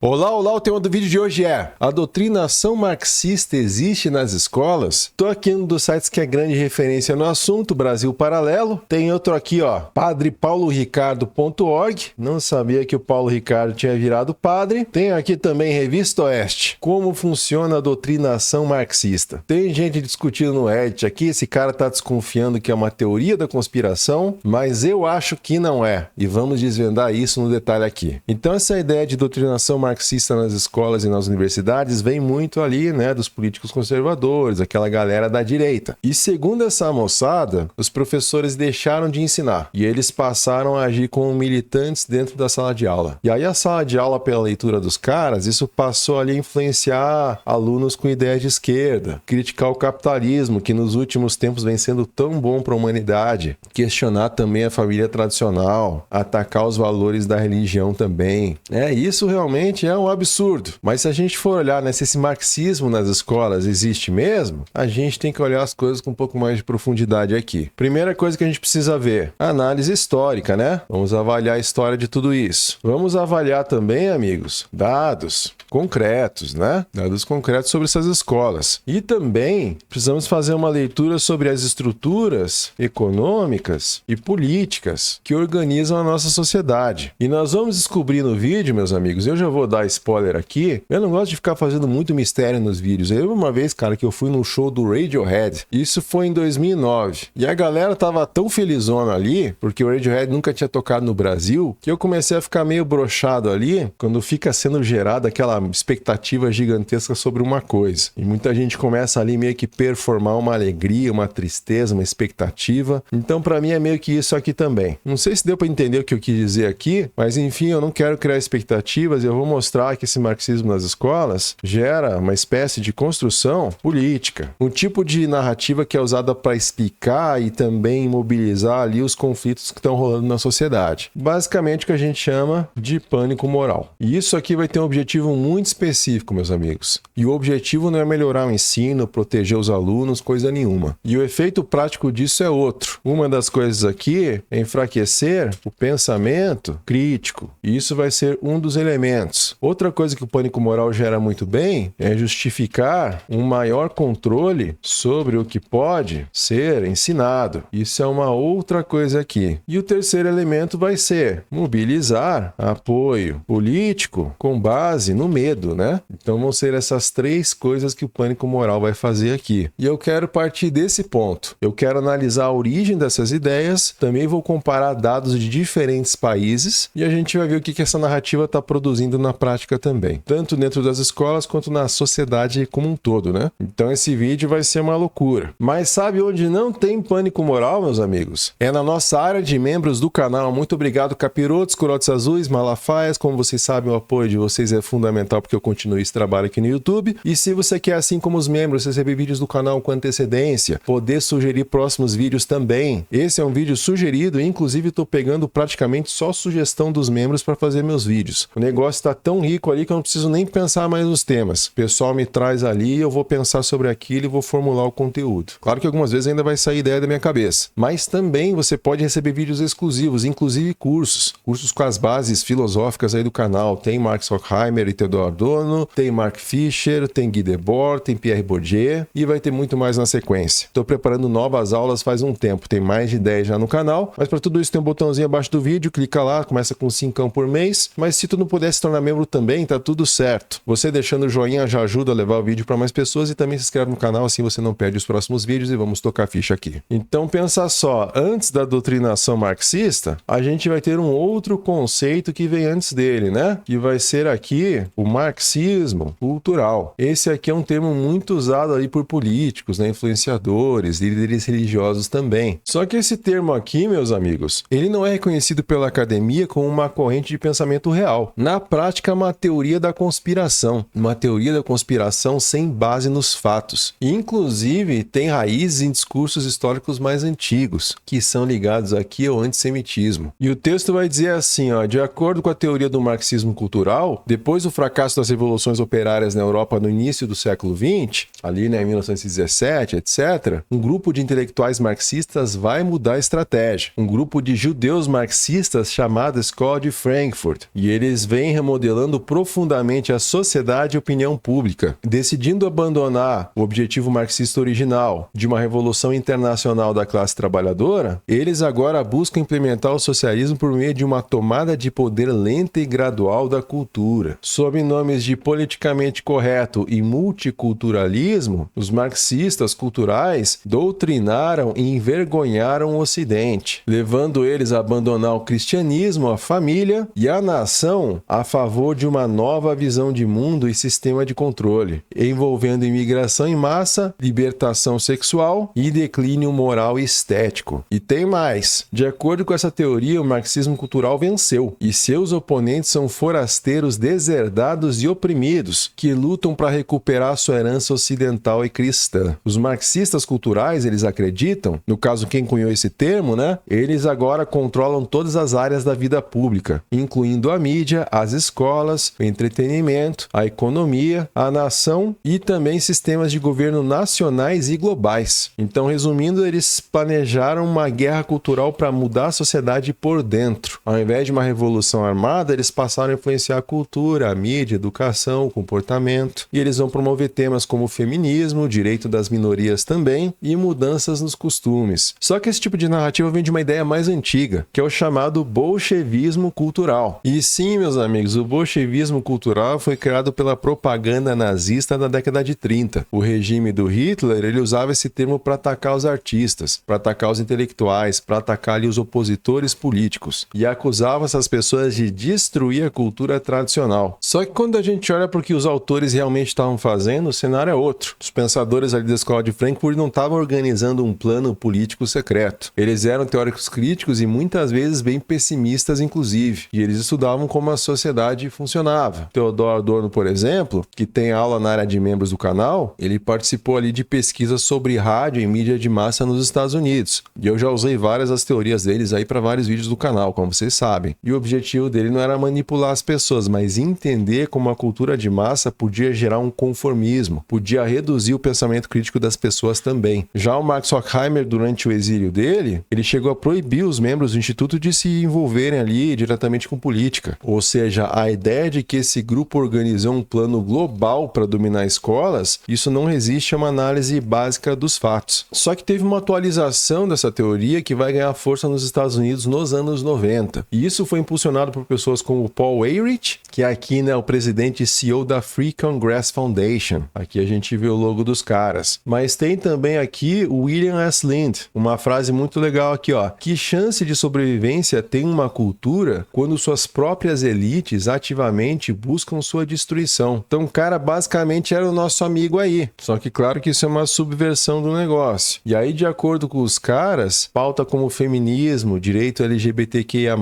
Olá, olá, o tema do vídeo de hoje é: a doutrinação marxista existe nas escolas? Tô aqui no dos sites que é grande referência no assunto, Brasil Paralelo. Tem outro aqui, ó, padrepauloricardo.org. Não sabia que o Paulo Ricardo tinha virado padre. Tem aqui também Revista Oeste. Como funciona a doutrinação marxista? Tem gente discutindo no Reddit aqui, esse cara tá desconfiando que é uma teoria da conspiração, mas eu acho que não é. E vamos desvendar isso no detalhe aqui. Então essa ideia de doutrinação marxista nas escolas e nas universidades vem muito ali, né, dos políticos conservadores, aquela galera da direita. E segundo essa moçada, os professores deixaram de ensinar e eles passaram a agir como militantes dentro da sala de aula. E aí a sala de aula, pela leitura dos caras, isso passou ali a influenciar alunos com ideias de esquerda, criticar o capitalismo, que nos últimos tempos vem sendo tão bom para a humanidade, questionar também a família tradicional, atacar os valores da religião também. Isso realmente é um absurdo. Mas se a gente for olhar, né, se esse marxismo nas escolas existe mesmo, a gente tem que olhar as coisas com um pouco mais de profundidade aqui. Primeira coisa que a gente precisa ver: análise histórica, né? Vamos avaliar a história de tudo isso. Vamos avaliar também, amigos, dados concretos, né? Dados concretos sobre essas escolas. E também precisamos fazer uma leitura sobre as estruturas econômicas e políticas que organizam a nossa sociedade. E nós vamos descobrir no vídeo, meus amigos, eu já vou dar spoiler aqui, eu não gosto de ficar fazendo muito mistério nos vídeos. Eu uma vez, cara, que eu fui num show do Radiohead, isso foi em 2009, e a galera tava tão felizona ali, porque o Radiohead nunca tinha tocado no Brasil, que eu comecei a ficar meio broxado ali, quando fica sendo gerada aquela expectativa gigantesca sobre uma coisa. E muita gente começa ali meio que performar uma alegria, uma tristeza, uma expectativa. Então, pra mim, é meio que isso aqui também. Não sei se deu pra entender o que eu quis dizer aqui, mas enfim, eu não quero criar expectativas, eu vou mostrar que esse marxismo nas escolas gera uma espécie de construção política. Um tipo de narrativa que é usada para explicar e também mobilizar ali os conflitos que estão rolando na sociedade. Basicamente o que a gente chama de pânico moral. E isso aqui vai ter um objetivo muito específico, meus amigos. E o objetivo não é melhorar o ensino, proteger os alunos, coisa nenhuma. E o efeito prático disso é outro. Uma das coisas aqui é enfraquecer o pensamento crítico. E isso vai ser um dos elementos. Outra coisa que o pânico moral gera muito bem é justificar um maior controle sobre o que pode ser ensinado. Isso é uma outra coisa aqui. E o terceiro elemento vai ser mobilizar apoio político com base no medo, né? Então vão ser essas três coisas que o pânico moral vai fazer aqui. E eu quero partir desse ponto. Eu quero analisar a origem dessas ideias, também vou comparar dados de diferentes países e a gente vai ver o que essa narrativa está produzindo na prática também, tanto dentro das escolas quanto na sociedade como um todo, né? Então esse vídeo vai ser uma loucura. Mas sabe onde não tem pânico moral, meus amigos? É na nossa área de membros do canal. Muito obrigado, capirotos, corotes azuis, malafaias. Como vocês sabem, o apoio de vocês é fundamental porque eu continue esse trabalho aqui no YouTube. E se você quer, assim como os membros, receber vídeos do canal com antecedência, poder sugerir próximos vídeos também. Esse é um vídeo sugerido, inclusive estou pegando praticamente só sugestão dos membros para fazer meus vídeos. O negócio está tão rico ali que eu não preciso nem pensar mais nos temas. O pessoal me traz ali, eu vou pensar sobre aquilo e vou formular o conteúdo. Claro que algumas vezes ainda vai sair ideia da minha cabeça. Mas também você pode receber vídeos exclusivos, inclusive cursos. Cursos com as bases filosóficas aí do canal. Tem Marx Horkheimer e Theodor Adorno, tem Mark Fisher, tem Guy Debord, tem Pierre Bourdieu e vai ter muito mais na sequência. Estou preparando novas aulas faz um tempo, tem mais de 10 já no canal, mas para tudo isso tem um botãozinho abaixo do vídeo, clica lá, começa com 5 por mês, mas se tu não puder se tornar membro também, tá tudo certo. Você deixando o joinha já ajuda a levar o vídeo para mais pessoas e também se inscreve no canal, assim você não perde os próximos vídeos e vamos tocar ficha aqui. Então pensa só, antes da doutrinação marxista, a gente vai ter um outro conceito que vem antes dele, né? Que vai ser aqui o marxismo cultural. Esse aqui é um termo muito usado aí por políticos, né? Influenciadores, líderes religiosos também. Só que esse termo aqui, meus amigos, ele não é reconhecido pela academia como uma corrente de pensamento real. Na prática, é uma teoria da conspiração. Uma teoria da conspiração sem base nos fatos. E, inclusive, tem raízes em discursos históricos mais antigos, que são ligados aqui ao antissemitismo. E o texto vai dizer assim, ó, de acordo com a teoria do marxismo cultural, depois do fracasso das revoluções operárias na Europa no início do século XX, ali, né, em 1917, etc., um grupo de intelectuais marxistas vai mudar a estratégia. Um grupo de judeus marxistas chamado Escola de Frankfurt. E eles vêm remodelando modelando profundamente a sociedade e a opinião pública. Decidindo abandonar o objetivo marxista original de uma revolução internacional da classe trabalhadora, eles agora buscam implementar o socialismo por meio de uma tomada de poder lenta e gradual da cultura. Sob nomes de politicamente correto e multiculturalismo, os marxistas culturais doutrinaram e envergonharam o Ocidente, levando eles a abandonar o cristianismo, a família e a nação a favor de uma nova visão de mundo e sistema de controle, envolvendo imigração em massa, libertação sexual e declínio moral e estético. E tem mais. De acordo com essa teoria, o marxismo cultural venceu e seus oponentes são forasteiros deserdados e oprimidos que lutam para recuperar sua herança ocidental e cristã. Os marxistas culturais, eles acreditam, no caso quem cunhou esse termo, né? Eles agora controlam todas as áreas da vida pública, incluindo a mídia, as escolas, o entretenimento, a economia, a nação e também sistemas de governo nacionais e globais. Então, resumindo, eles planejaram uma guerra cultural para mudar a sociedade por dentro. Ao invés de uma revolução armada, eles passaram a influenciar a cultura, a mídia, a educação, o comportamento. E eles vão promover temas como o feminismo, o direito das minorias também e mudanças nos costumes. Só que esse tipo de narrativa vem de uma ideia mais antiga, que é o chamado bolchevismo cultural. E sim, meus amigos, o bolchevismo cultural foi criado pela propaganda nazista na década de 30. O regime do Hitler, ele usava esse termo para atacar os artistas, para atacar os intelectuais, para atacar ali os opositores políticos e acusava essas pessoas de destruir a cultura tradicional. Só que quando a gente olha para o que os autores realmente estavam fazendo, o cenário é outro. Os pensadores ali da escola de Frankfurt não estavam organizando um plano político secreto. Eles eram teóricos críticos e muitas vezes bem pessimistas, inclusive. E eles estudavam como a sociedade funcionava. Theodor Adorno, por exemplo, que tem aula na área de membros do canal, ele participou ali de pesquisas sobre rádio e mídia de massa nos Estados Unidos. E eu já usei várias das teorias deles aí para vários vídeos do canal, como vocês sabem. E o objetivo dele não era manipular as pessoas, mas entender como a cultura de massa podia gerar um conformismo, podia reduzir o pensamento crítico das pessoas também. Já o Max Horkheimer, durante o exílio dele, ele chegou a proibir os membros do Instituto de se envolverem ali diretamente com política. Ou seja, a ideia de que esse grupo organizou um plano global para dominar escolas, isso não resiste a uma análise básica dos fatos. Só que teve uma atualização dessa teoria que vai ganhar força nos Estados Unidos nos anos 90. E isso foi impulsionado por pessoas como Paul Weyrich, que aqui, né, é o presidente e CEO da Free Congress Foundation. Aqui a gente vê o logo dos caras. Mas tem também aqui o William S. Lind, uma frase muito legal aqui, ó. Que chance de sobrevivência tem uma cultura quando suas próprias elites ativamente buscam sua destruição? Então, o cara basicamente era o nosso amigo aí. Só que claro que isso é uma subversão do negócio. E aí, de acordo com os caras, pauta como feminismo, direito LGBTQIA+,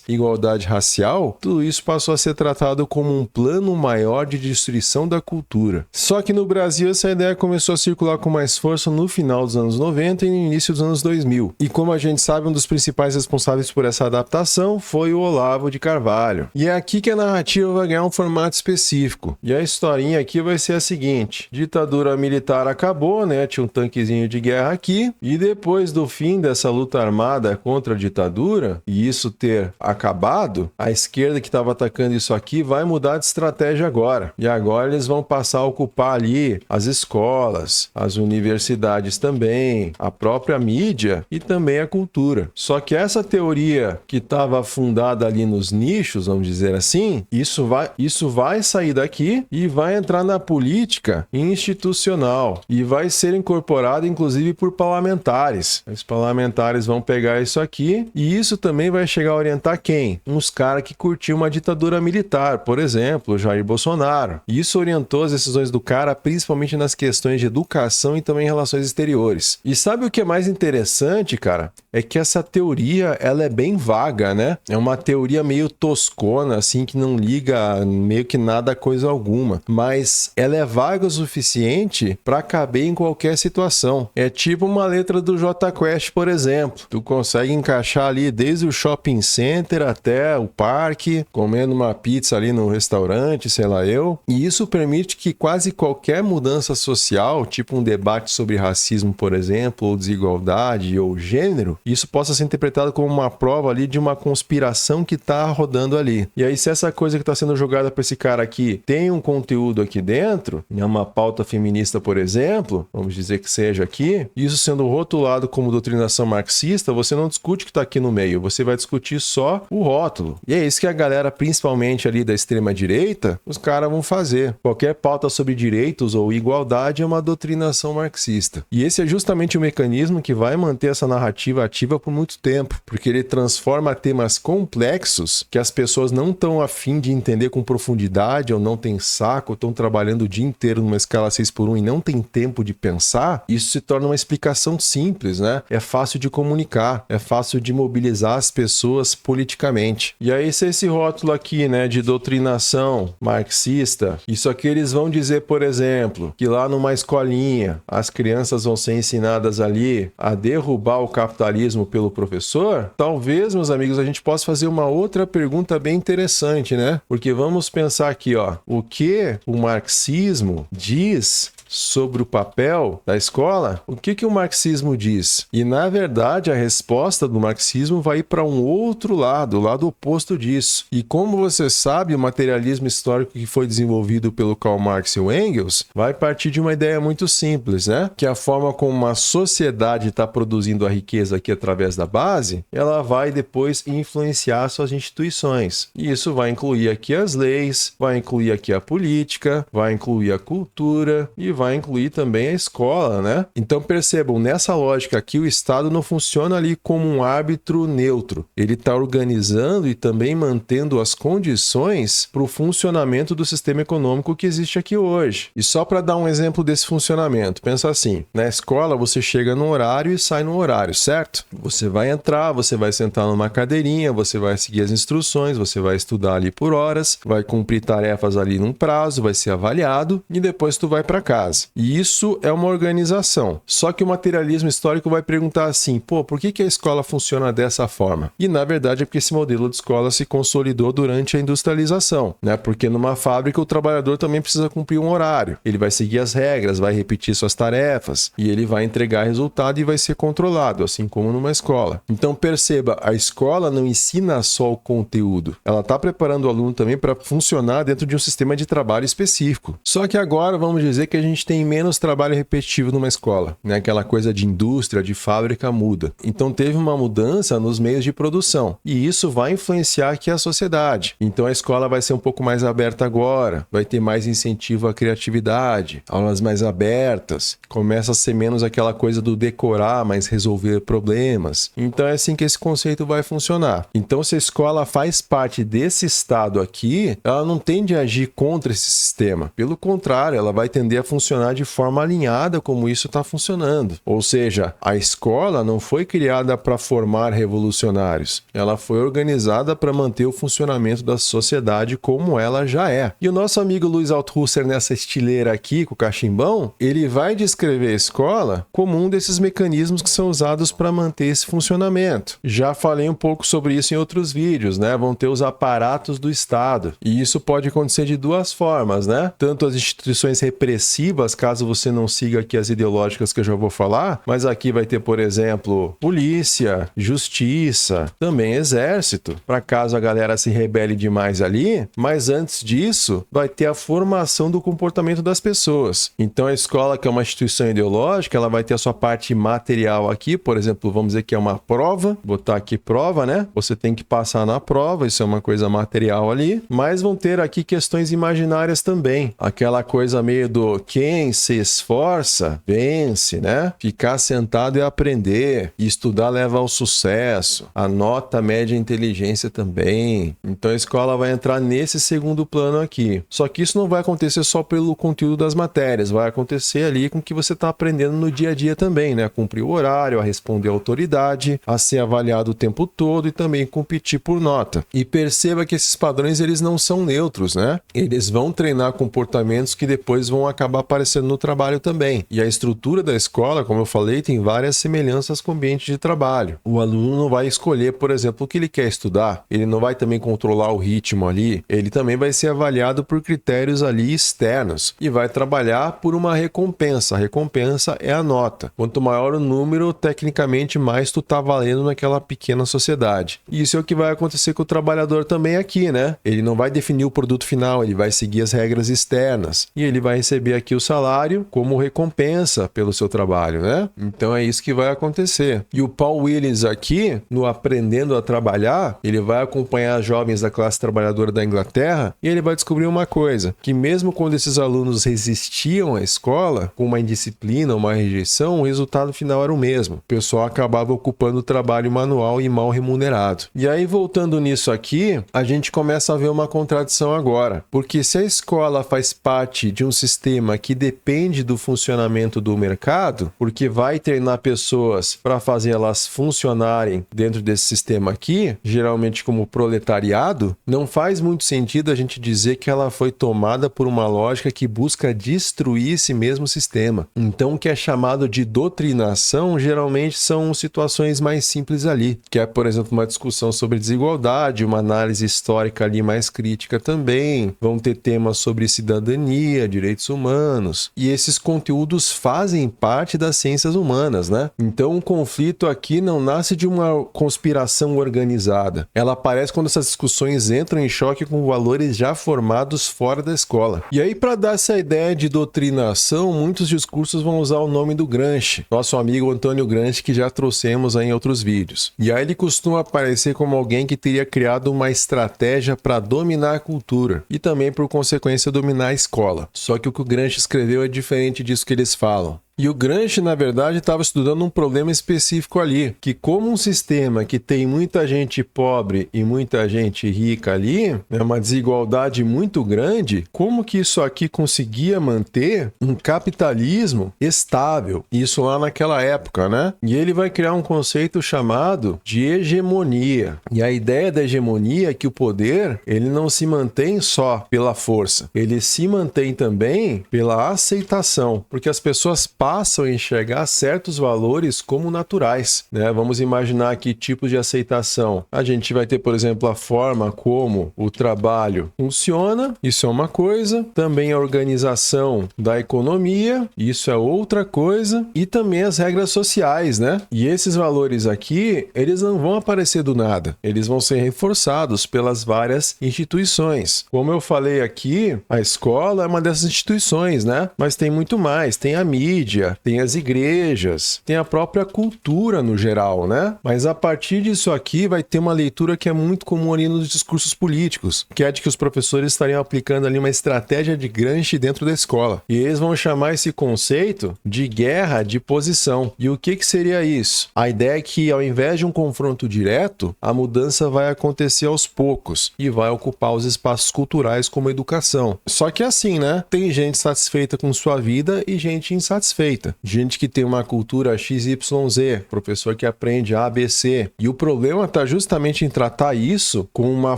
igualdade racial, tudo isso passou a ser tratado como um plano maior de destruição da cultura. Só que no Brasil essa ideia começou a circular com mais força no final dos anos 90 e no início dos anos 2000. E como a gente sabe, um dos principais responsáveis por essa adaptação foi o Olavo de Carvalho. E é aqui que a narrativa vai ganhar um formato específico. E a historinha aqui vai ser a seguinte: ditadura militar acabou, né? Tinha um tanquezinho de guerra aqui, e depois do fim dessa luta armada contra a ditadura, e isso ter acabado, a esquerda que estava atacando isso aqui vai mudar de estratégia agora. E agora eles vão passar a ocupar ali as escolas, as universidades também, a própria mídia e também a cultura. Só que essa teoria que estava fundada ali nos nichos, vamos dizer assim, isso vai sair daqui e vai entrar na política institucional e vai ser incorporado inclusive por parlamentares. Os parlamentares vão pegar isso aqui e isso também vai chegar a orientar quem? Uns caras que curtiam uma ditadura militar, por exemplo, Jair Bolsonaro. E isso orientou as decisões do cara principalmente nas questões de educação e também relações exteriores. E sabe o que é mais interessante, cara? É que essa teoria, ela é bem vaga, né? É uma teoria meio toscona, assim, que não liga meio que nada a coisa alguma. Mas ela é vaga o suficiente para caber em qualquer situação. É tipo uma letra do Jota Quest, por exemplo. Tu consegue encaixar ali desde o shopping center até o parque, comendo uma pizza ali no restaurante, sei lá eu. E isso permite que quase qualquer mudança social, tipo um debate sobre racismo, por exemplo, ou desigualdade, ou gênero, isso possa ser interpretado como uma prova ali de uma conspiração que está rodando ali. E aí, se essa essa coisa que está sendo jogada para esse cara aqui tem um conteúdo aqui dentro, é uma pauta feminista, por exemplo, vamos dizer que seja aqui, isso sendo rotulado como doutrinação marxista, você não discute o que está aqui no meio, você vai discutir só o rótulo. E é isso que a galera, principalmente ali da extrema-direita, os caras vão fazer. Qualquer pauta sobre direitos ou igualdade é uma doutrinação marxista. E esse é justamente o mecanismo que vai manter essa narrativa ativa por muito tempo, porque ele transforma temas complexos que as pessoas não estão afim de entender com profundidade, ou não tem saco, ou estão trabalhando o dia inteiro numa escala 6x1 e não tem tempo de pensar, isso se torna uma explicação simples, né? É fácil de comunicar, é fácil de mobilizar as pessoas politicamente. E aí, se esse rótulo aqui, né, de doutrinação marxista, isso aqui eles vão dizer, por exemplo, que lá numa escolinha as crianças vão ser ensinadas ali a derrubar o capitalismo pelo professor, talvez, meus amigos, a gente possa fazer uma outra pergunta bem interessante, né? Porque vamos pensar aqui, ó, o que o marxismo diz sobre o papel da escola? O que o marxismo diz? E, na verdade, a resposta do marxismo vai ir para um outro lado, o lado oposto disso. E como você sabe, o materialismo histórico que foi desenvolvido pelo Karl Marx e o Engels vai partir de uma ideia muito simples, né? Que a forma como uma sociedade está produzindo a riqueza aqui através da base, ela vai depois influenciar suas instituições. E isso vai incluir aqui as leis, vai incluir aqui a política, vai incluir a cultura e vai incluir também a escola, né? Então percebam, nessa lógica aqui, o Estado não funciona ali como um árbitro neutro. Ele está organizando e também mantendo as condições para o funcionamento do sistema econômico que existe aqui hoje. E só para dar um exemplo desse funcionamento, pensa assim, na escola você chega no horário e sai no horário, certo? Você vai entrar, você vai sentar numa cadeirinha, você vai seguir as instruções, você vai estudar ali por horas, vai cumprir tarefas ali num prazo, vai ser avaliado e depois tu vai para casa. E isso é uma organização. Só que o materialismo histórico vai perguntar assim, pô, por que a escola funciona dessa forma? E na verdade é porque esse modelo de escola se consolidou durante a industrialização, né? Porque numa fábrica o trabalhador também precisa cumprir um horário. Ele vai seguir as regras, vai repetir suas tarefas e ele vai entregar resultado e vai ser controlado, assim como numa escola. Então perceba, a escola não ensina só o conteúdo. Ela está preparando o aluno também para funcionar dentro de um sistema de trabalho específico. Só que agora vamos dizer que a gente tem menos trabalho repetitivo numa escola, né? Aquela coisa de indústria, de fábrica muda. Então teve uma mudança nos meios de produção e isso vai influenciar aqui a sociedade. Então a escola vai ser um pouco mais aberta agora, vai ter mais incentivo à criatividade, aulas mais abertas, começa a ser menos aquela coisa do decorar, mas resolver problemas. Então é assim que esse conceito vai funcionar. Então se a escola faz parte desse estado aqui, ela não tende a agir contra esse sistema. Pelo contrário, ela vai tender a funcionar de forma alinhada como isso está funcionando. Ou seja, a escola não foi criada para formar revolucionários. Ela foi organizada para manter o funcionamento da sociedade como ela já é. E o nosso amigo Luiz Althusser, nessa estileira aqui, com o cachimbão, ele vai descrever a escola como um desses mecanismos que são usados para manter esse funcionamento. Já falei um pouco sobre isso em outros vídeos, né? Vão ter os aparatos do Estado. E isso pode acontecer de duas formas, né? Tanto as instituições repressivas, caso você não siga aqui as ideológicas que eu já vou falar, mas aqui vai ter, por exemplo, polícia, justiça, também exército, para caso a galera se rebele demais ali, mas antes disso, vai ter a formação do comportamento das pessoas. Então a escola, que é uma instituição ideológica, ela vai ter a sua parte material aqui, por exemplo, vamos dizer que é uma prova, botar aqui prova, né? Você tem que passar na prova, isso é uma coisa material ali, mas vão ter aqui questões imaginárias também, aquela coisa meio do quem se esforça, vence, né? Ficar sentado é aprender. E estudar leva ao sucesso. A nota média inteligência também. Então a escola vai entrar nesse segundo plano aqui. Só que isso não vai acontecer só pelo conteúdo das matérias. Vai acontecer ali com o que você está aprendendo no dia a dia também, né? A cumprir o horário, a responder à autoridade, a ser avaliado o tempo todo e também competir por nota. E perceba que esses padrões, eles não são neutros, né? Eles vão treinar comportamentos que depois vão acabar aparecendo no trabalho também. E a estrutura da escola, como eu falei, tem várias semelhanças com o ambiente de trabalho. O aluno não vai escolher, por exemplo, o que ele quer estudar, ele não vai também controlar o ritmo ali, ele também vai ser avaliado por critérios ali externos e vai trabalhar por uma recompensa. A recompensa é a nota. Quanto maior o número, tecnicamente, mais tu tá valendo naquela pequena sociedade. E isso é o que vai acontecer com o trabalhador também aqui, né? Ele não vai definir o produto final, ele vai seguir as regras externas e ele vai receber aqui o salário como recompensa pelo seu trabalho, né? Então é isso que vai acontecer. E o Paul Williams aqui, no Aprendendo a Trabalhar, ele vai acompanhar jovens da classe trabalhadora da Inglaterra e ele vai descobrir uma coisa, que mesmo quando esses alunos resistiam à escola, com uma indisciplina, uma rejeição, o resultado final era o mesmo. O pessoal acabava ocupando o trabalho manual e mal remunerado. E aí, voltando nisso aqui, a gente começa a ver uma contradição agora, porque se a escola faz parte de um sistema que depende do funcionamento do mercado, porque vai treinar pessoas para fazer elas funcionarem dentro desse sistema aqui, geralmente como proletariado, não faz muito sentido a gente dizer que ela foi tomada por uma lógica que busca destruir esse mesmo sistema. Então, o que é chamado de doutrinação, geralmente são situações mais simples ali, que é, por exemplo, uma discussão sobre desigualdade, uma análise histórica ali mais crítica também, vão ter temas sobre cidadania, direitos humanos, e esses conteúdos fazem parte das ciências humanas, né? Então, o conflito aqui não nasce de uma conspiração organizada. Ela aparece quando essas discussões entram em choque com valores já formados fora da escola. E aí, para dar essa ideia de doutrinação, muitos discursos vão usar o nome do Gramsci, nosso amigo Antônio Gramsci, que já trouxemos aí em outros vídeos. E aí ele costuma aparecer como alguém que teria criado uma estratégia para dominar a cultura e também, por consequência, dominar a escola. Só que o que o Gramsci escreveu é diferente disso que eles falam. E o Gramsci, na verdade, estava estudando um problema específico ali, que como um sistema que tem muita gente pobre e muita gente rica ali, é uma desigualdade muito grande, como que isso aqui conseguia manter um capitalismo estável? Isso lá naquela época, né? E ele vai criar um conceito chamado de hegemonia. E a ideia da hegemonia é que o poder, ele não se mantém só pela força, ele se mantém também pela aceitação, porque as pessoas passam a enxergar certos valores como naturais, né? Vamos imaginar aqui tipos de aceitação. A gente vai ter, por exemplo, a forma como o trabalho funciona, isso é uma coisa, também a organização da economia, isso é outra coisa, e também as regras sociais, né? E esses valores aqui, eles não vão aparecer do nada, eles vão ser reforçados pelas várias instituições. Como eu falei aqui, a escola é uma dessas instituições, né? Mas tem muito mais, tem a mídia, tem as igrejas, tem a própria cultura no geral, né? Mas a partir disso aqui vai ter uma leitura que é muito comum ali nos discursos políticos, que é de que os professores estariam aplicando ali uma estratégia de Gramsci dentro da escola. E eles vão chamar esse conceito de guerra de posição. E o que seria isso? A ideia é que ao invés de um confronto direto, a mudança vai acontecer aos poucos e vai ocupar os espaços culturais como a educação. Só que é assim, né? Tem gente satisfeita com sua vida e gente insatisfeita. Gente que tem uma cultura XYZ, professor que aprende ABC. E o problema está justamente em tratar isso com uma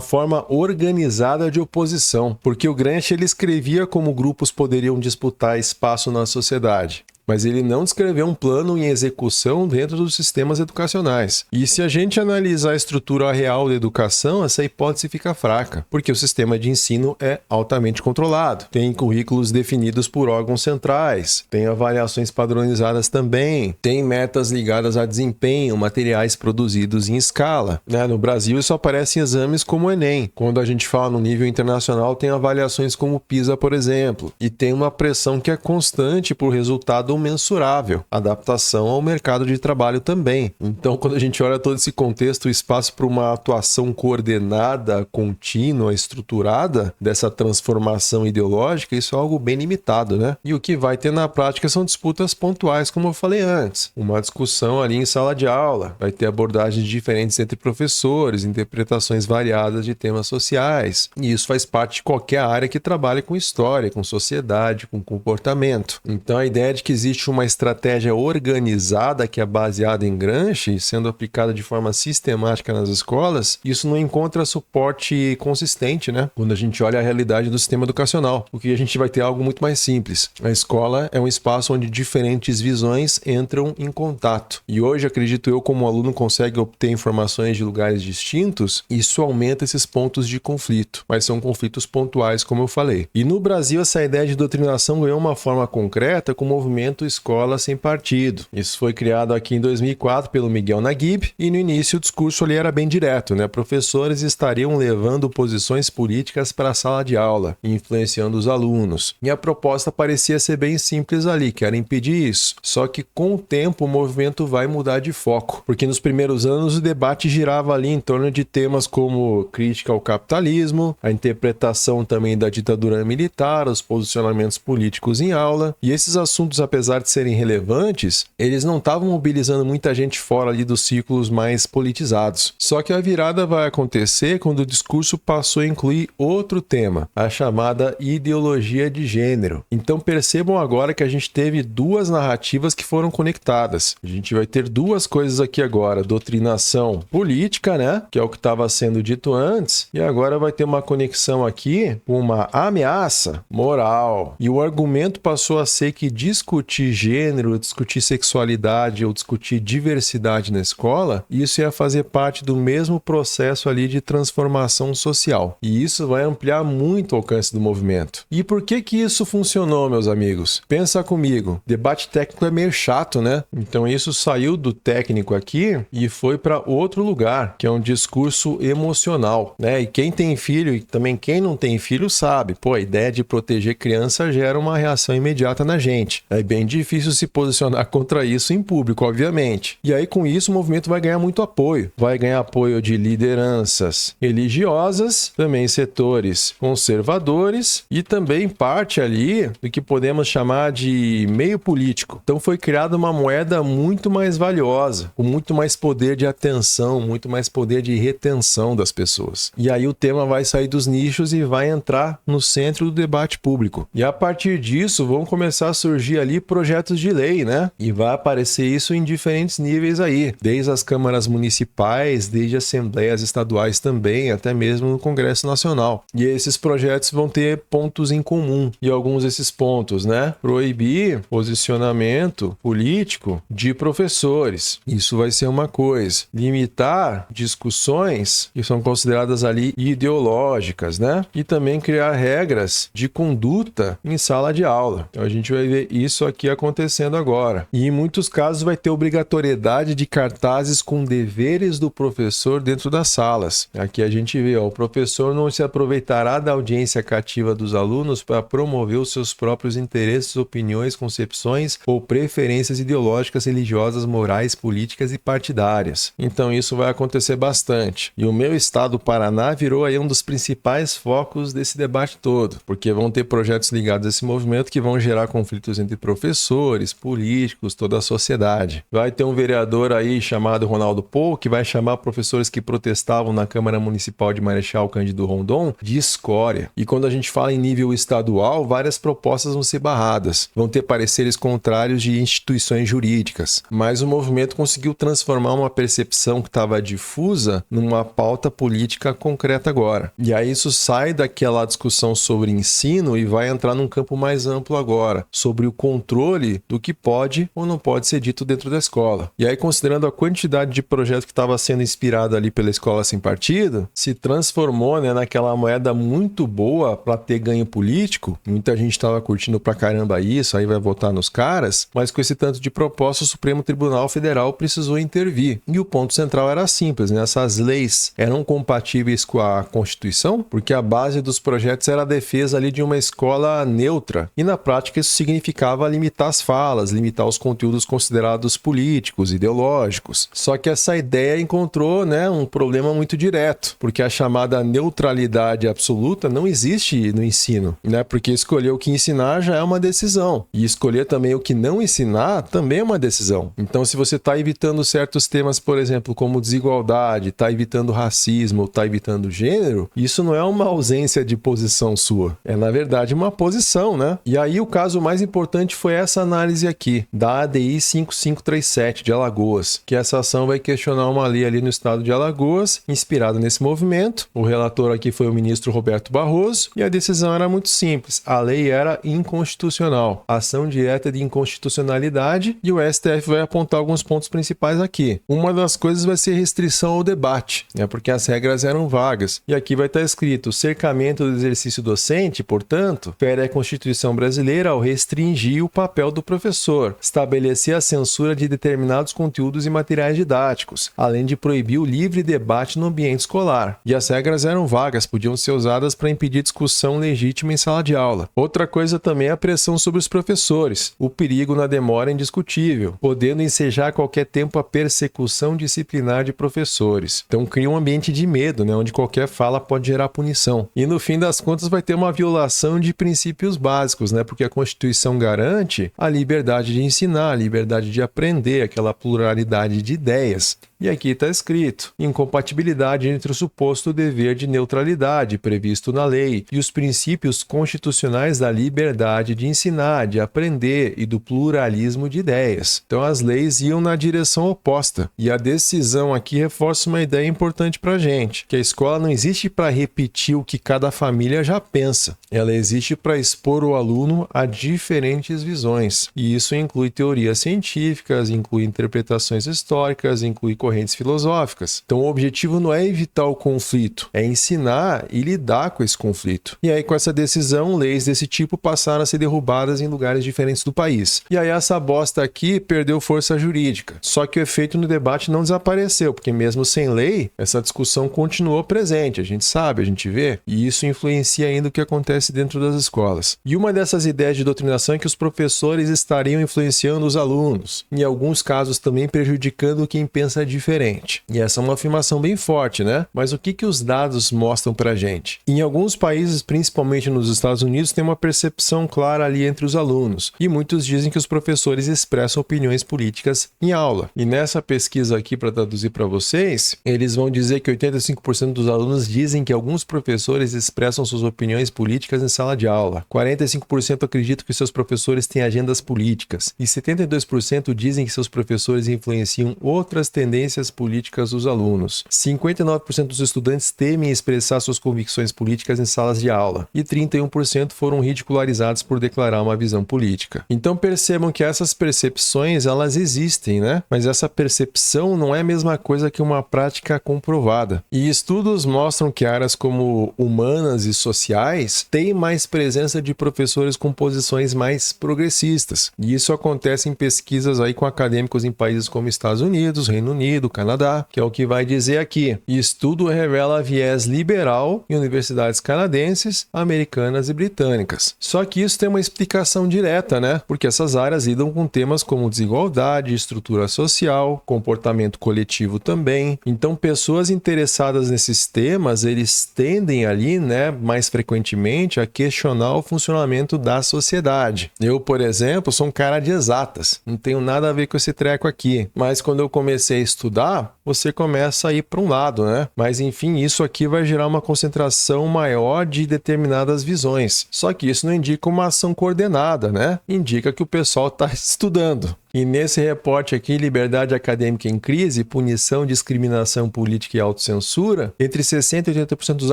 forma organizada de oposição, porque o Gramsci ele escrevia como grupos poderiam disputar espaço na sociedade. Mas ele não descreveu um plano em execução dentro dos sistemas educacionais. E se a gente analisar a estrutura real da educação, essa hipótese fica fraca, porque o sistema de ensino é altamente controlado. Tem currículos definidos por órgãos centrais, tem avaliações padronizadas também, tem metas ligadas a desempenho, materiais produzidos em escala. No Brasil, isso aparece em exames como o Enem. Quando a gente fala no nível internacional, tem avaliações como o PISA, por exemplo. E tem uma pressão que é constante por resultado mensurável, adaptação ao mercado de trabalho também. Então, quando a gente olha todo esse contexto, o espaço para uma atuação coordenada, contínua, estruturada dessa transformação ideológica, isso é algo bem limitado, né? E o que vai ter na prática são disputas pontuais, como eu falei antes. Uma discussão ali em sala de aula, vai ter abordagens diferentes entre professores, interpretações variadas de temas sociais. E isso faz parte de qualquer área que trabalhe com história, com sociedade, com comportamento. Então, a ideia de que existe uma estratégia organizada que é baseada em Gramsci, sendo aplicada de forma sistemática nas escolas, isso não encontra suporte consistente, né? Quando a gente olha a realidade do sistema educacional, o que a gente vai ter algo muito mais simples. A escola é um espaço onde diferentes visões entram em contato. E hoje, acredito eu, como aluno consegue obter informações de lugares distintos, isso aumenta esses pontos de conflito, mas são conflitos pontuais, como eu falei. E no Brasil, essa ideia de doutrinação ganhou uma forma concreta com o movimento Escola Sem Partido. Isso foi criado aqui em 2004 pelo Miguel Naguib, e no início o discurso ali era bem direto, né? Professores estariam levando posições políticas para a sala de aula, influenciando os alunos. E a proposta parecia ser bem simples ali, que era impedir isso. Só que com o tempo o movimento vai mudar de foco, porque nos primeiros anos o debate girava ali em torno de temas como crítica ao capitalismo, a interpretação também da ditadura militar, os posicionamentos políticos em aula, e esses assuntos, apesar de serem relevantes, eles não estavam mobilizando muita gente fora ali dos círculos mais politizados. Só que a virada vai acontecer quando o discurso passou a incluir outro tema, a chamada ideologia de gênero. Então percebam agora que a gente teve duas narrativas que foram conectadas. A gente vai ter duas coisas aqui agora, doutrinação política, né, que é o que estava sendo dito antes, e agora vai ter uma conexão aqui com uma ameaça moral. E o argumento passou a ser que discutir gênero, discutir sexualidade ou discutir diversidade na escola, isso ia fazer parte do mesmo processo ali de transformação social. E isso vai ampliar muito o alcance do movimento. E por que que isso funcionou, meus amigos? Pensa comigo, debate técnico é meio chato, né? Então isso saiu do técnico aqui e foi para outro lugar, que é um discurso emocional, né? E quem tem filho e também quem não tem filho sabe, pô, a ideia de proteger criança gera uma reação imediata na gente. É bem difícil se posicionar contra isso em público, obviamente. E aí com isso o movimento vai ganhar muito apoio. Vai ganhar apoio de lideranças religiosas, também setores conservadores e também parte ali do que podemos chamar de meio político. Então foi criada uma moeda muito mais valiosa, com muito mais poder de atenção, muito mais poder de retenção das pessoas. E aí o tema vai sair dos nichos e vai entrar no centro do debate público. E a partir disso vão começar a surgir ali projetos de lei, né? E vai aparecer isso em diferentes níveis aí, desde as câmaras municipais, desde assembleias estaduais também, até mesmo no Congresso Nacional. E esses projetos vão ter pontos em comum. E alguns desses pontos, né? Proibir posicionamento político de professores. Isso vai ser uma coisa. Limitar discussões que são consideradas ali ideológicas, né? E também criar regras de conduta em sala de aula. Então a gente vai ver isso aqui acontecendo agora. E em muitos casos vai ter obrigatoriedade de cartazes com deveres do professor dentro das salas. Aqui a gente vê, ó, o professor não se aproveitará da audiência cativa dos alunos para promover os seus próprios interesses, opiniões, concepções ou preferências ideológicas, religiosas, morais, políticas e partidárias. Então isso vai acontecer bastante. E o meu estado, o Paraná, virou aí um dos principais focos desse debate todo, porque vão ter projetos ligados a esse movimento que vão gerar conflitos entre professores, políticos, toda a sociedade. Vai ter um vereador aí chamado Ronaldo Pou, que vai chamar professores que protestavam na Câmara Municipal de Marechal Cândido Rondon de escória. E quando a gente fala em nível estadual, várias propostas vão ser barradas. Vão ter pareceres contrários de instituições jurídicas. Mas o movimento conseguiu transformar uma percepção que estava difusa numa pauta política concreta agora. E aí isso sai daquela discussão sobre ensino e vai entrar num campo mais amplo agora, sobre o controle do que pode ou não pode ser dito dentro da escola. E aí, considerando a quantidade de projeto que estava sendo inspirado ali pela Escola Sem Partido, se transformou, né, naquela moeda muito boa para ter ganho político. Muita gente estava curtindo pra caramba isso, aí vai votar nos caras, mas com esse tanto de proposta, o Supremo Tribunal Federal precisou intervir. E o ponto central era simples, né? Essas leis eram compatíveis com a Constituição, porque a base dos projetos era a defesa ali de uma escola neutra. E na prática isso significava limitar as falas, limitar os conteúdos considerados políticos, ideológicos. Só que essa ideia encontrou, né, um problema muito direto, porque a chamada neutralidade absoluta não existe no ensino, né? Porque escolher o que ensinar já é uma decisão. E escolher também o que não ensinar também é uma decisão. Então, se você está evitando certos temas, por exemplo, como desigualdade, está evitando racismo ou está evitando gênero, isso não é uma ausência de posição sua. É, na verdade, uma posição, né? E aí o caso mais importante foi foi essa análise aqui, da ADI 5537 de Alagoas, que essa ação vai questionar uma lei ali no estado de Alagoas, inspirada nesse movimento. O relator aqui foi o ministro Roberto Barroso, e a decisão era muito simples. A lei era inconstitucional, ação direta de inconstitucionalidade, e o STF vai apontar alguns pontos principais aqui. Uma das coisas vai ser restrição ao debate, porque as regras eram vagas. E aqui vai estar escrito: o cercamento do exercício docente, portanto, fere a Constituição brasileira ao restringir o papel do professor, estabelecer a censura de determinados conteúdos e materiais didáticos, além de proibir o livre debate no ambiente escolar. E as regras eram vagas, podiam ser usadas para impedir discussão legítima em sala de aula. Outra coisa também é a pressão sobre os professores. O perigo na demora é indiscutível, podendo ensejar a qualquer tempo a persecução disciplinar de professores. Então cria um ambiente de medo, onde qualquer fala pode gerar punição. E no fim das contas vai ter uma violação de princípios básicos, porque a Constituição garante a liberdade de ensinar, a liberdade de aprender, aquela pluralidade de ideias. E aqui está escrito: incompatibilidade entre o suposto dever de neutralidade previsto na lei e os princípios constitucionais da liberdade de ensinar, de aprender e do pluralismo de ideias. Então as leis iam na direção oposta. E a decisão aqui reforça uma ideia importante para a gente, que a escola não existe para repetir o que cada família já pensa. Ela existe para expor o aluno a diferentes visões. E isso inclui teorias científicas, inclui interpretações históricas, inclui correntes filosóficas. Então o objetivo não é evitar o conflito, é ensinar e lidar com esse conflito. E aí com essa decisão, leis desse tipo passaram a ser derrubadas em lugares diferentes do país. E aí essa bosta aqui perdeu força jurídica. Só que o efeito no debate não desapareceu, porque mesmo sem lei, essa discussão continuou presente. A gente sabe, a gente vê, e isso influencia ainda o que acontece dentro das escolas. E uma dessas ideias de doutrinação é que os professores estariam influenciando os alunos, em alguns casos também prejudicando quem pensa diferente. E essa é uma afirmação bem forte, Mas o que os dados mostram pra gente? Em alguns países, principalmente nos Estados Unidos, tem uma percepção clara ali entre os alunos. E muitos dizem que os professores expressam opiniões políticas em aula. E nessa pesquisa aqui, para traduzir para vocês, eles vão dizer que 85% dos alunos dizem que alguns professores expressam suas opiniões políticas em sala de aula. 45% acreditam que seus professores têm agendas políticas. E 72% dizem que seus professores influenciam outras tendências políticas dos alunos. 59% dos estudantes temem expressar suas convicções políticas em salas de aula. E 31% foram ridicularizados por declarar uma visão política. Então percebam que essas percepções, elas existem, Mas essa percepção não é a mesma coisa que uma prática comprovada. E estudos mostram que áreas como humanas e sociais têm mais presença de professores com posições mais progressistas. E isso acontece em pesquisas aí com acadêmicos em países como Estados Unidos, Reino Unido, Canadá, que é o que vai dizer aqui. E estudo revela viés liberal em universidades canadenses, americanas e britânicas. Só que isso tem uma explicação direta, Porque essas áreas lidam com temas como desigualdade, estrutura social, comportamento coletivo também. Então, pessoas interessadas nesses temas, eles tendem ali, mais frequentemente a questionar o funcionamento da sociedade. Eu, por exemplo, sou um cara de exatas. Não tenho nada a ver com esse treco aqui. Mas quando eu comecei a estudar, você começa a ir para um lado, Mas, enfim, isso aqui vai gerar uma concentração maior de determinadas visões. Só que isso não indica uma ação coordenada, Indica que o pessoal está estudando. E nesse reporte aqui, Liberdade Acadêmica em Crise, Punição, Discriminação Política e Autocensura, entre 60% e 80% dos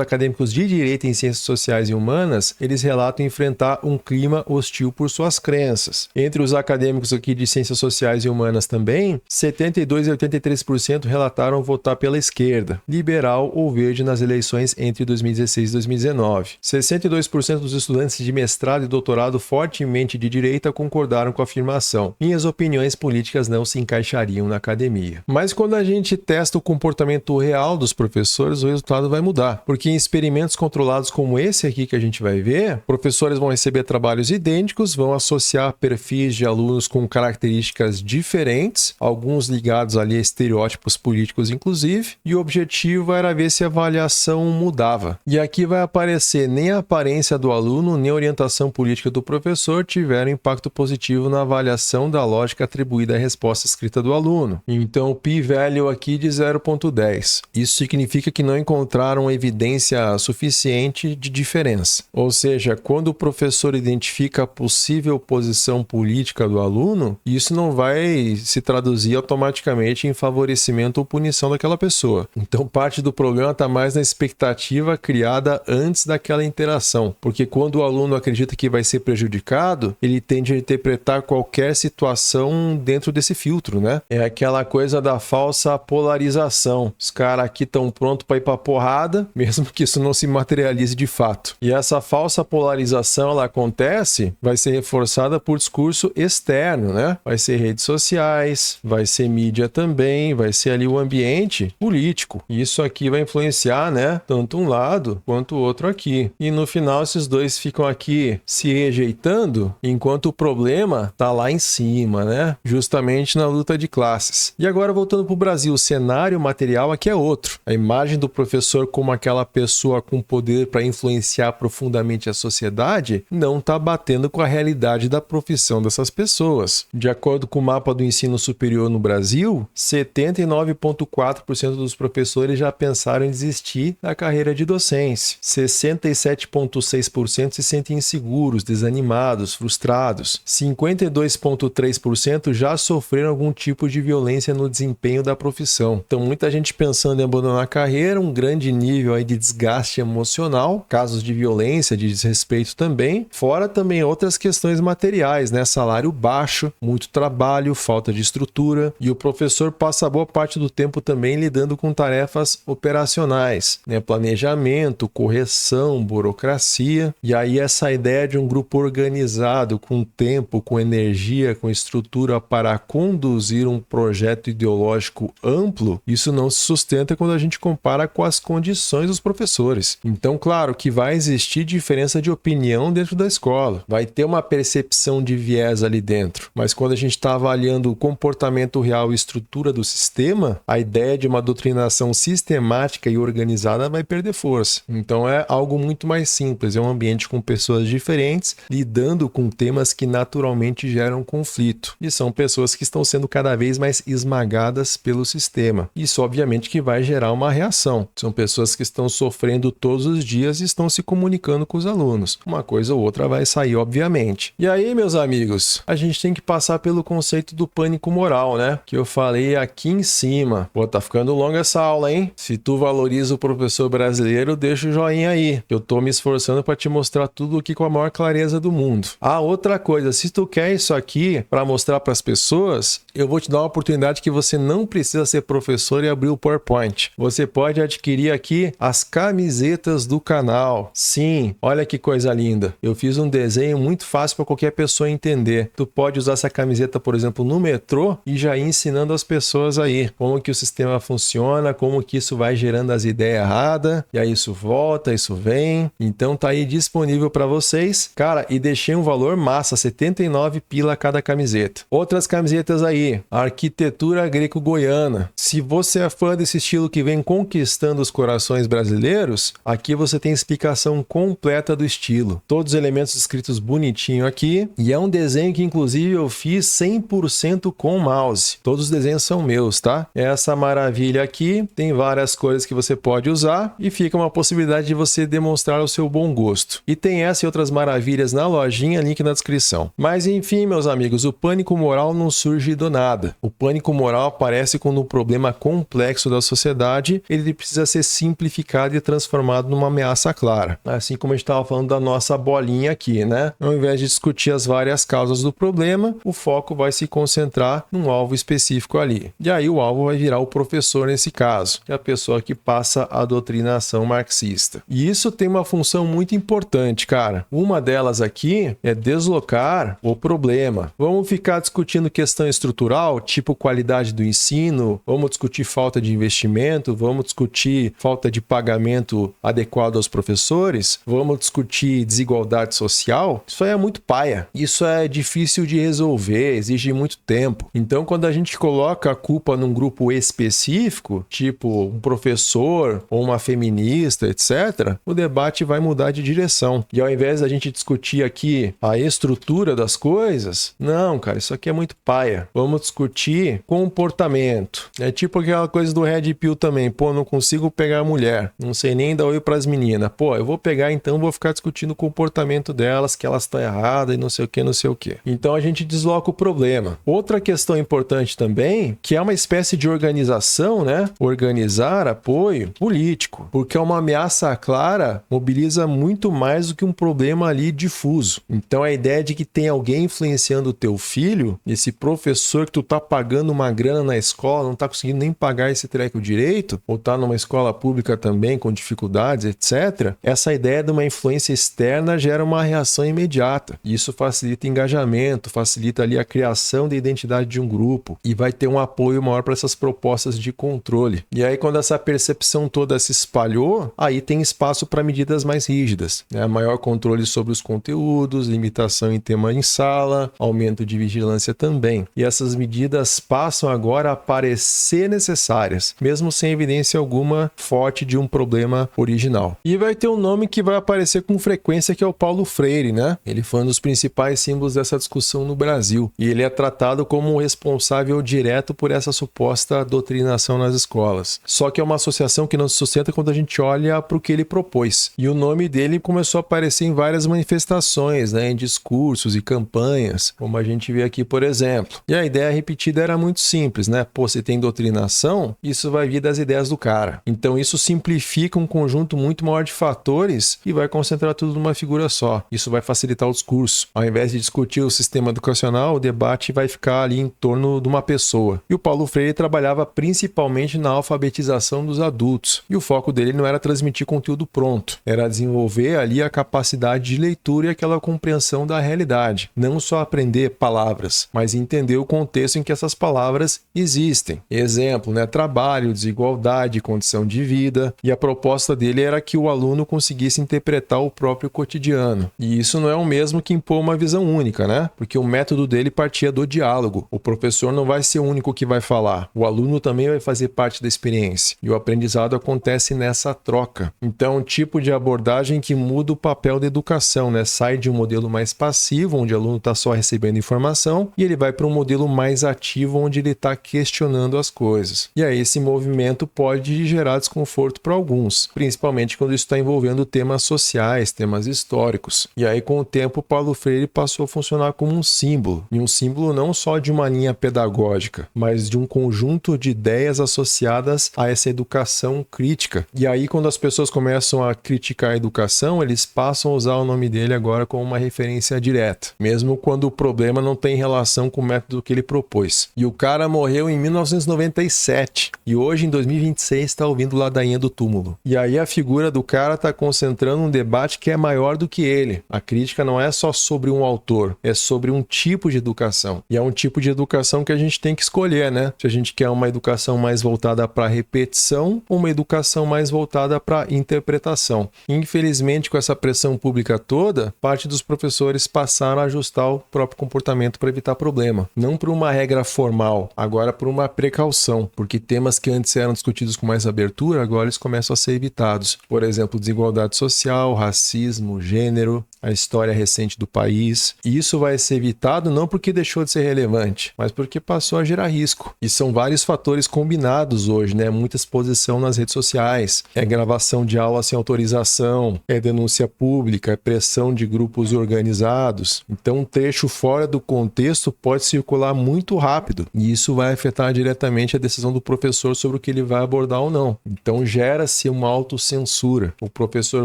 acadêmicos de direito em ciências sociais e humanas, eles relatam enfrentar um clima hostil por suas crenças. Entre os acadêmicos aqui de ciências sociais e humanas também, 72% e 83% relataram votar pela esquerda, liberal ou verde nas eleições entre 2016 e 2019. 62% dos estudantes de mestrado e doutorado fortemente de direita concordaram com a afirmação. Minhas opiniões políticas não se encaixariam na academia. Mas quando a gente testa o comportamento real dos professores, o resultado vai mudar. Porque em experimentos controlados como esse aqui que a gente vai ver, professores vão receber trabalhos idênticos, vão associar perfis de alunos com características diferentes, alguns ligados ali a estereótipos políticos inclusive, e o objetivo era ver se a avaliação mudava. E aqui vai aparecer nem a aparência do aluno, nem a orientação política do professor tiveram impacto positivo na avaliação da lógica matemática atribuída à resposta escrita do aluno. Então, o p-value aqui de 0,10. Isso significa que não encontraram evidência suficiente de diferença. Ou seja, quando o professor identifica a possível posição política do aluno, isso não vai se traduzir automaticamente em favorecimento ou punição daquela pessoa. Então, parte do problema está mais na expectativa criada antes daquela interação. Porque quando o aluno acredita que vai ser prejudicado, ele tende a interpretar qualquer situação dentro desse filtro, né? É aquela coisa da falsa polarização. Os caras aqui estão prontos para ir para porrada, mesmo que isso não se materialize de fato. E essa falsa polarização, ela acontece, vai ser reforçada por discurso externo, né? Vai ser redes sociais, vai ser mídia também, vai ser ali o ambiente político. E isso aqui vai influenciar, né? Tanto um lado quanto o outro aqui. E no final, esses dois ficam aqui se rejeitando, enquanto o problema tá lá em cima, né? Justamente na luta de classes. E agora, voltando para o Brasil, o cenário material aqui é outro. A imagem do professor como aquela pessoa com poder para influenciar profundamente a sociedade não está batendo com a realidade da profissão dessas pessoas. De acordo com o mapa do ensino superior no Brasil, 79,4% dos professores já pensaram em desistir da carreira de docência. 67,6% se sentem inseguros, desanimados, frustrados. 52,3% já sofreram algum tipo de violência no desempenho da profissão. Então, muita gente pensando em abandonar a carreira, um grande nível aí de desgaste emocional, casos de violência, de desrespeito também, fora também outras questões materiais, né? Salário baixo, muito trabalho, falta de estrutura, e o professor passa boa parte do tempo também lidando com tarefas operacionais, né? Planejamento, correção, burocracia, e aí essa ideia de um grupo organizado, com tempo, com energia, com estrutura para conduzir um projeto ideológico amplo, isso não se sustenta quando a gente compara com as condições dos professores. Então, claro que vai existir diferença de opinião dentro da escola, vai ter uma percepção de viés ali dentro, mas quando a gente está avaliando o comportamento real e estrutura do sistema, a ideia de uma doutrinação sistemática e organizada vai perder força. Então é algo muito mais simples, é um ambiente com pessoas diferentes, lidando com temas que naturalmente geram conflito, e são pessoas que estão sendo cada vez mais esmagadas pelo sistema. Isso obviamente que vai gerar uma reação. São pessoas que estão sofrendo todos os dias e estão se comunicando com os alunos. Uma coisa ou outra vai sair, obviamente. E aí, meus amigos, a gente tem que passar pelo conceito do pânico moral, né? Que eu falei aqui em cima. Pô, tá ficando longa essa aula, hein? Se tu valoriza o professor brasileiro, deixa o joinha aí. Eu tô me esforçando para te mostrar tudo aqui com a maior clareza do mundo. Ah, outra coisa, se tu quer isso aqui para mostrar para as pessoas, eu vou te dar uma oportunidade que você não precisa ser professor e abrir o PowerPoint. Você pode adquirir aqui as camisetas do canal. Sim, olha que coisa linda. Eu fiz um desenho muito fácil para qualquer pessoa entender. Tu pode usar essa camiseta, por exemplo, no metrô e já ir ensinando as pessoas aí como que o sistema funciona, como que isso vai gerando as ideias erradas, e aí isso volta, isso vem. Então tá aí disponível para vocês. Cara, e deixei um valor massa, 79 pila cada camiseta. Outras camisetas aí, arquitetura greco-goiana. Se você é fã desse estilo que vem conquistando os corações brasileiros, aqui você tem explicação completa do estilo. Todos os elementos escritos bonitinho aqui, e é um desenho que inclusive eu fiz 100% com mouse. Todos os desenhos são meus, tá? Essa maravilha aqui tem várias cores que você pode usar e fica uma possibilidade de você demonstrar o seu bom gosto. E tem essa e outras maravilhas na lojinha, link na descrição. Mas enfim, meus amigos, o pânico moral não surge do nada. O pânico moral aparece quando um problema complexo da sociedade ele precisa ser simplificado e transformado numa ameaça clara. Assim como a gente estava falando da nossa bolinha aqui, né? Ao invés de discutir as várias causas do problema, o foco vai se concentrar num alvo específico ali. E aí o alvo vai virar o professor nesse caso, que é a pessoa que passa a doutrinação marxista. E isso tem uma função muito importante, cara. Uma delas aqui é deslocar o problema. Vamos ficar discutindo questão estrutural, tipo qualidade do ensino, vamos discutir falta de investimento, vamos discutir falta de pagamento adequado aos professores, vamos discutir desigualdade social. Isso aí é muito paia. Isso é difícil de resolver, exige muito tempo. Então, quando a gente coloca a culpa num grupo específico, tipo um professor ou uma feminista, etc., o debate vai mudar de direção. E ao invés da gente discutir aqui a estrutura das coisas, não, cara, isso isso aqui é muito paia. Vamos discutir comportamento. É tipo aquela coisa do Red Pill também. Pô, não consigo pegar a mulher. Não sei nem dar oi pras meninas. Pô, eu vou pegar então, vou ficar discutindo o comportamento delas, que elas estão erradas e não sei o que, não sei o que. Então a gente desloca o problema. Outra questão importante também, que é uma espécie de organização, né? Organizar apoio político. Porque uma ameaça clara mobiliza muito mais do que um problema ali difuso. Então a ideia de que tem alguém influenciando o teu filho, esse professor que tu tá pagando uma grana na escola, não tá conseguindo nem pagar esse treco direito, ou tá numa escola pública também com dificuldades, etc. Essa ideia de uma influência externa gera uma reação imediata. E isso facilita engajamento, facilita ali a criação da identidade de um grupo e vai ter um apoio maior para essas propostas de controle. E aí quando essa percepção toda se espalhou, aí tem espaço para medidas mais rígidas, né? Maior controle sobre os conteúdos, limitação em tema em sala, aumento de vigilância também. E essas medidas passam agora a parecer necessárias, mesmo sem evidência alguma forte de um problema original. E vai ter um nome que vai aparecer com frequência, que é o Paulo Freire, né? Ele foi um dos principais símbolos dessa discussão no Brasil. E ele é tratado como o responsável direto por essa suposta doutrinação nas escolas. Só que é uma associação que não se sustenta quando a gente olha para o que ele propôs. E o nome dele começou a aparecer em várias manifestações, né? Em discursos e campanhas, como a gente vê aqui, por exemplo. E a ideia repetida era muito simples, né? Pô, se tem doutrinação, isso vai vir das ideias do cara. Então isso simplifica um conjunto muito maior de fatores e vai concentrar tudo numa figura só. Isso vai facilitar o discurso. Ao invés de discutir o sistema educacional, o debate vai ficar ali em torno de uma pessoa. E o Paulo Freire trabalhava principalmente na alfabetização dos adultos. E o foco dele não era transmitir conteúdo pronto, era desenvolver ali a capacidade de leitura e aquela compreensão da realidade. Não só aprender palavras, mas entender o contexto em que essas palavras existem. Exemplo, né? Trabalho, desigualdade, condição de vida. E a proposta dele era que o aluno conseguisse interpretar o próprio cotidiano. E isso não é o mesmo que impor uma visão única, né? Porque o método dele partia do diálogo. O professor não vai ser o único que vai falar. O aluno também vai fazer parte da experiência. E o aprendizado acontece nessa troca. Então, um tipo de abordagem que muda o papel da educação, né? Sai de um modelo mais passivo, onde o aluno está só recebendo informação, e ele vai para um modelo mais ativo, onde ele está questionando as coisas. E aí esse movimento pode gerar desconforto para alguns, principalmente quando isso está envolvendo temas sociais, temas históricos. E aí com o tempo Paulo Freire passou a funcionar como um símbolo, e um símbolo não só de uma linha pedagógica, mas de um conjunto de ideias associadas a essa educação crítica. E aí quando as pessoas começam a criticar a educação, eles passam a usar o nome dele agora como uma referência direta, mesmo quando o problema não tem relação com o método que ele propôs. E o cara morreu em 1997 e hoje em 2026 está ouvindo ladainha do túmulo. E aí a figura do cara está concentrando um debate que é maior do que ele. A crítica não é só sobre um autor, é sobre um tipo de educação. E é um tipo de educação que a gente tem que escolher, né? Se a gente quer uma educação mais voltada para repetição ou uma educação mais voltada para interpretação. Infelizmente, com essa pressão pública toda, parte dos professores passaram a ajustar o próprio comportamento para evitar problema. Não por uma regra formal, agora por uma precaução, porque temas que antes eram discutidos com mais abertura, agora eles começam a ser evitados. Por exemplo, desigualdade social, racismo, gênero, a história recente do país. E isso vai ser evitado não porque deixou de ser relevante, mas porque passou a gerar risco. E são vários fatores combinados hoje, né? Muita exposição nas redes sociais, é gravação de aula sem autorização, é denúncia pública, é pressão de grupos organizados. Então, um trecho fora do contexto pode circular muito rápido e isso vai afetar diretamente a decisão do professor sobre o que ele vai abordar ou não. Então, gera-se uma autocensura. O professor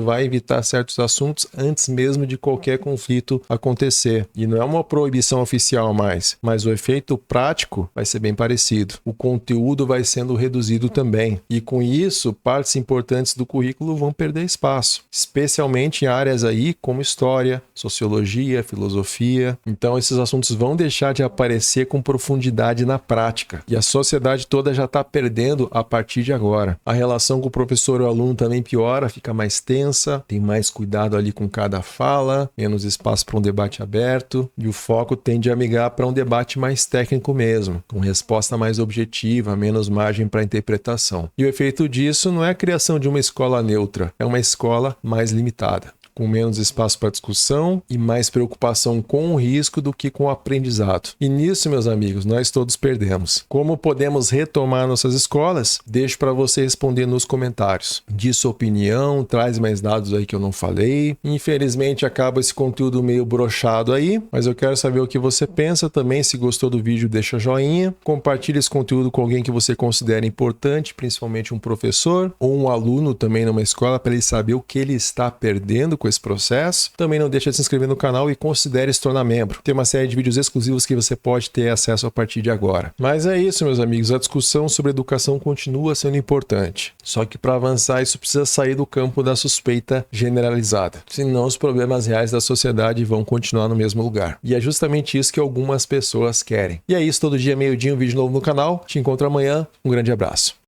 vai evitar certos assuntos antes mesmo de qualquer conflito acontecer. E não é uma proibição oficial mais, mas o efeito prático vai ser bem parecido. O conteúdo vai sendo reduzido também. E com isso, partes importantes do currículo vão perder espaço, especialmente em áreas aí como história, sociologia, filosofia. Então esses assuntos vão deixar de aparecer com profundidade na prática. E a sociedade toda já está perdendo a partir de agora. A relação com o professor e o aluno também piora, fica mais tensa, tem mais cuidado ali com cada fala, menos espaço para um debate aberto, e o foco tende a migrar para um debate mais técnico mesmo, com resposta mais objetiva, menos margem para interpretação. E o efeito disso não é a criação de uma escola neutra, é uma escola mais limitada. com menos espaço para discussão e mais preocupação com o risco do que com o aprendizado. E nisso, meus amigos, nós todos perdemos. Como podemos retomar nossas escolas? Deixo para você responder nos comentários. Diz sua opinião, traz mais dados aí que eu não falei. Infelizmente acaba esse conteúdo meio broxado aí, mas eu quero saber o que você pensa também. Se gostou do vídeo, deixa joinha. Compartilhe esse conteúdo com alguém que você considera importante, principalmente um professor ou um aluno também numa escola, para ele saber o que ele está perdendo com esse processo. Também não deixa de se inscrever no canal e considere se tornar membro. Tem uma série de vídeos exclusivos que você pode ter acesso a partir de agora. Mas é isso, meus amigos. A discussão sobre educação continua sendo importante. Só que para avançar, isso precisa sair do campo da suspeita generalizada. Senão os problemas reais da sociedade vão continuar no mesmo lugar. E é justamente isso que algumas pessoas querem. E é isso, todo dia, meio-dia, um vídeo novo no canal. Te encontro amanhã. Um grande abraço.